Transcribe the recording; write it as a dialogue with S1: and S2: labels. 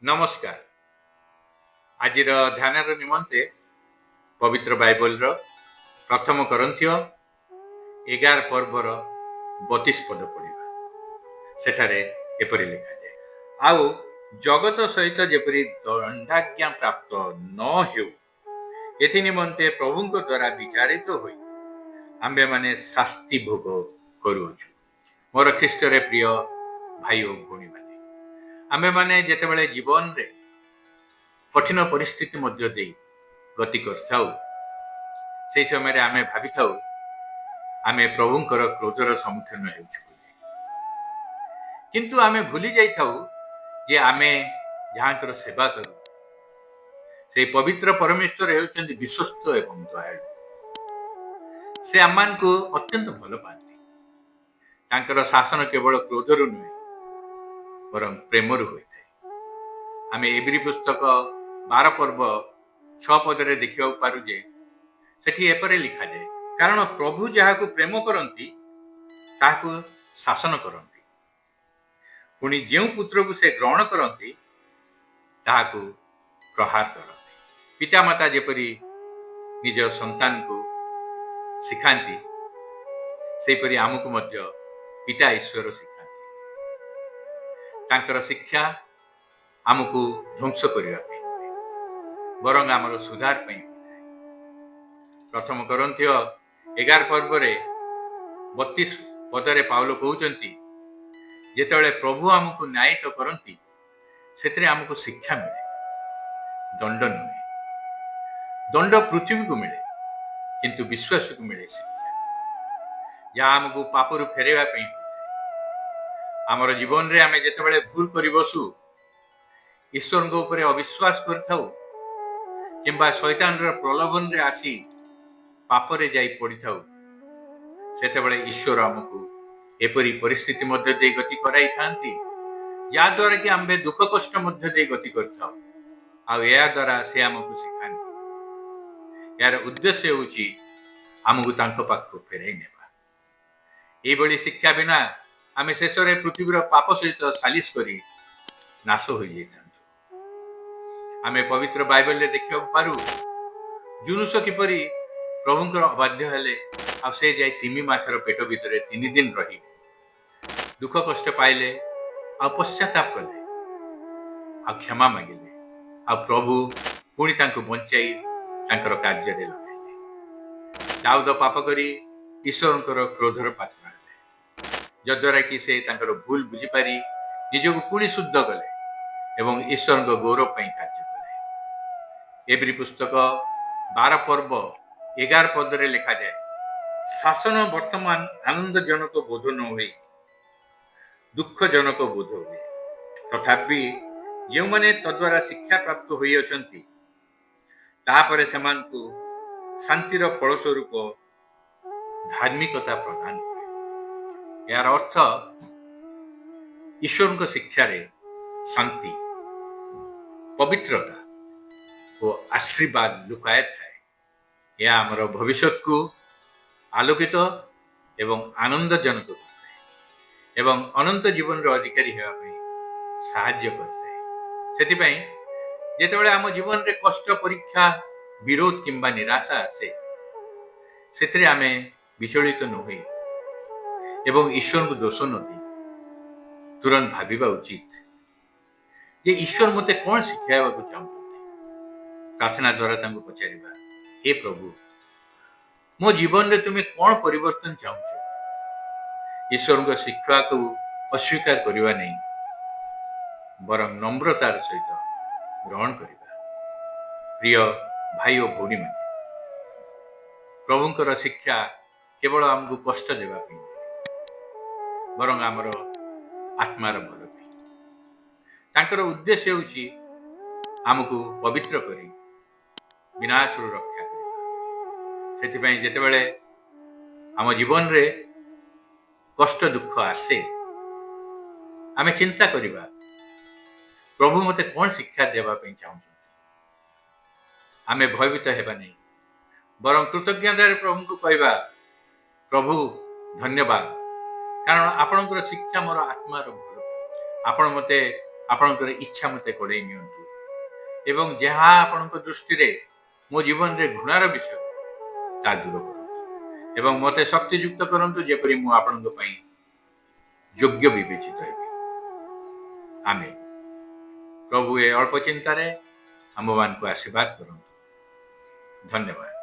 S1: नमस्कार। आज ध्यान निमंते पवित्र बाइबल प्रथम करंथियो 11 पर्वर 32 पद पढ़ा। सेठारे एपरि लिखा जाए, आउ जगत सहित जेपरि दंडाज्ञा प्राप्त न हेउ एथि निमंते प्रभुंक द्वारा विचारित होई आम्बे माने शास्ति भोग करूछु। मोर ख्रीष्ट रे प्रिय भाई और भौणी माने, आम्बे माने जेतेबेले जीवन रे कठिन परिस्थिति मध्य दे गति करथाउ, से समय आमे भाबी थाउ आमे प्रभुंकर क्रोधर सम्मुखीन हेउछु, किंतु आमे भूली जाई थाउ जे आमे जहाँकर सेवा करू से पवित्र परमेश्वर हेउचंदी विश्वस्त एवं दयालु। से आमान को अत्यंत भल पाती। तांकर शासन केवल क्रोधरु नुहे बरं प्रेमरु होइथे। आमे एब्री पुस्तक 12 पर्व 6 पदरे देखिबा पारु जे सेठी एपरे लिखा जाए, कारण प्रभु जहाकु प्रेम करंती ताहाकु शासन करंती, पुणी जेउ पुत्र को से ग्रहण करंती ताहाकु प्रहार करंती। पिता माता जेपरी निज संतान को सिखांती सेपरी आमको मध्य पिता ईश्वर सिखांती। तांकर शिक्षा आमको ध्वंस करने बरं आमर सुधार पाई। प्रथम करंथियो 11 पर्व 32 पदरे पाउल कहउचंती, जेतेबेले प्रभु आमको न्यायित करंती सेतरे आमको शिक्षा मिले, दंड नुहे। दंड पृथ्वी को मिले किंतु विश्वास को मिले शिक्षा, जहाँ आमको पापरु फेरेवा पई होइथे। आमर जीवन रे आमे जेतेबेले भूल करि बसु ईश्वर को ऊपर अविश्वास करथाउ किंबा शैतान रे प्रलोभन रे आसी पापरे जाई पड़ी थाउ, सेतेबेले ईश्वर आमको एपरी परिस्थिति मध्य दे गति कराई थांती, या द्वारा कि आम्बे दुख कष्ट मध्य दे गति करथाउ। आ या द्वारा से आमको सिखांती। यार उद्देश्य होची आमको तांको पाखो फेराई नेबा। एई बड़ी शिक्षा बिना आमे शेषरे पृथ्वीर पाप सहित सालिस करी नाश होई जेथांतु। आमे पवित्र बाइबल रे देखिबा पारु जुनुस किपरि प्रभुंकर अबाध्य हेले, आ से जाई 3 मासर पेट भितरे 3 दिन रही दुख कष्ट पाइले, आ पश्चाताप कले, आ क्षमा मागिले, आ प्रभु पुणी तांको बंचाई तांकर कार्य रे लगाइले। दाऊद पाप करी ईश्वरंकर क्रोधर पात्र हेले, जद्वारा कि से तांकर भूल बुझी पारी निजको पुणी शुद्ध कले एवं ईश्वर गौरव पई कार्य कले। एब्री पुस्तक 12 पर्व 11 पदरे लिखा जाए, शासन वर्तमान आनंदजनक बोध न हुए दुखजनक बोध हुए, तथापि जो माने तद्वारा शिक्षा प्राप्त होई अछंती तापरे समान को शांतिर फलस्वरूप धार्मिकता प्रदान करे। यार अर्थ ईश्वर को शिक्षा रे शांति, पवित्रता और आशीर्वाद लुकाए थाए। यह आमर भविष्य को आलोकित एवं आनंदजनक करते एवं अनंत जीवन रो अधिकारी हेबा पई सहाय्य करते। सेति जेतेबेले आम जीवन रे कष्ट परीक्षा विरोध किंबा निराशा आसे सेतरे आमे विचलित न होई एवं ईश्वर को दोष न दी तुरंत भाविबा उचित जे ईश्वर मते कोन शिखाइबा को चाहते। प्रार्थना द्वारा तांको पचारिबा, हे प्रभु मो जीवन रे तुमे कोन परिवर्तन चाहछो। ईश्वर को शिक्षा को अस्वीकार करिबा नहीं, बरं नम्रतार सहित ग्रहण करिबा। प्रिय भाई और भौणी माने, प्रभुंकर शिक्षा केवल आमको कष्ट देवा पई बरं आमर आत्मार भल पई। तांकर उद्देश्य होची आमको पवित्र करी विनाशरु रक्षा करिबा। सेति पई जेतेबेले आम जीवन रे कष्ट दुख आसे आमे चिंता करिबा, प्रभु मते कोन शिक्षा देवा पई चाहछो। आमे भयभीत हेबा नहीं, बरं कृतज्ञतार प्रभु को कहवा, प्रभु धन्यवाद, कारण आपणकर शिक्षा मोर आत्मार भल, आपण मते ଆପଣଙ୍କର ଇଚ୍ଛା ମତେ କଡ଼େଇ ନିଅନ୍ତୁ ଏବଂ ଯାହା ଆପଣଙ୍କ ଦୃଷ୍ଟିରେ ମୋ ଜୀବନରେ ଘୃଣାର ବିଷୟ ତା ଦୂର କରନ୍ତୁ ଏବଂ ମୋତେ ଶକ୍ତିଯୁକ୍ତ କରନ୍ତୁ ଯେପରି ମୁଁ ଆପଣଙ୍କ ପାଇଁ ଯୋଗ୍ୟ ବିବେଚିତ ହେବି। ଆମେ ପ୍ରଭୁ ଏ ଅଳ୍ପ ଚିନ୍ତାରେ ଆମମାନଙ୍କୁ ଆଶୀର୍ବାଦ କରନ୍ତୁ। ଧନ୍ୟବାଦ।